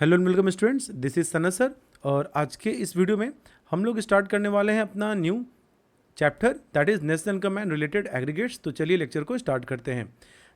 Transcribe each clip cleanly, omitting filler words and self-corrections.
Hello and welcome students, this is Sana sir. और आज के इस वीडियो में हम लोग स्टार्ट करने वाले हैं अपना new chapter that is national income and related aggregates. तो चलिए लेक्चर को स्टार्ट करते हैं।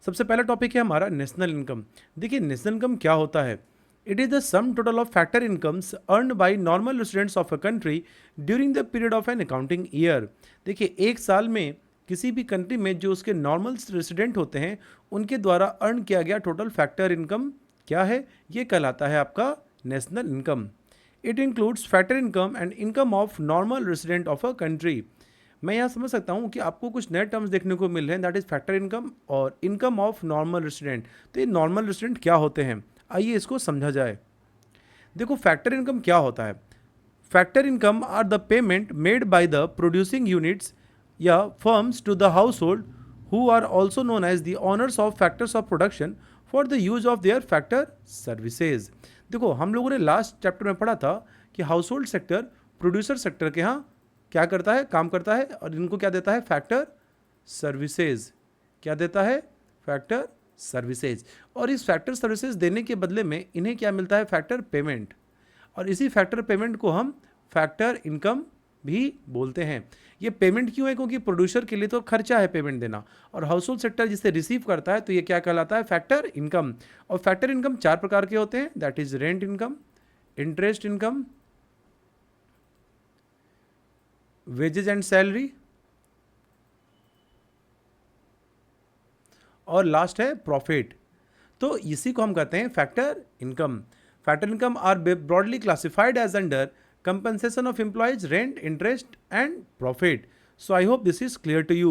सबसे पहला टॉपिक है हमारा नेशनल इनकम। देखिए नेशनल इनकम क्या होता है। It is the sum total of factor incomes earned by normal residents of a country during the period of an accounting year. देखिए एक साल में किसी भी कंट्री में जो उसके नॉर्मल रेसिडेंट होते हैं उनके द्वारा अर्न किया गया टोटल फैक्टर इनकम क्या है, ये कहलाता है आपका national income. It includes factor income and income of normal resident of a country. मैं यहाँ समझ सकता हूँ कि आपको कुछ नए टर्म्स देखने को मिल रहे हैं, दैट इज फैक्टर इनकम और इनकम ऑफ नॉर्मल रेसिडेंट। तो ये नॉर्मल रेसिडेंट क्या होते हैं, आइए इसको समझा जाए। देखो फैक्टर इनकम क्या होता है। Factor income are the payment made by the producing units या firms to the household who are also known as the owners of factors of production for the use of their factor services. देखो हम लोगों ने last chapter में पढ़ा था कि house hold sector producer sector के यहाँ क्या करता है, काम करता है और इनको क्या देता है, फैक्टर सर्विसेज। क्या देता है, फैक्टर सर्विसेज। और इस फैक्टर सर्विसेज देने के बदले में इन्हें क्या मिलता है, फैक्टर पेमेंट। और इसी फैक्टर पेमेंट को हम फैक्टर इनकम भी बोलते हैं। ये पेमेंट क्यों है, क्योंकि प्रोड्यूसर के लिए तो खर्चा है पेमेंट देना, और हाउस होल्ड सेक्टर जिसे रिसीव करता है तो ये क्या कहलाता है, फैक्टर इनकम। और फैक्टर इनकम चार प्रकार के होते हैं, that is rent income, interest income, wages and salary, और लास्ट है प्रॉफिट। तो इसी को हम कहते हैं factor income. Factor income are broadly classified as under compensation of employees, rent, interest and profit. So I hope this is clear to you.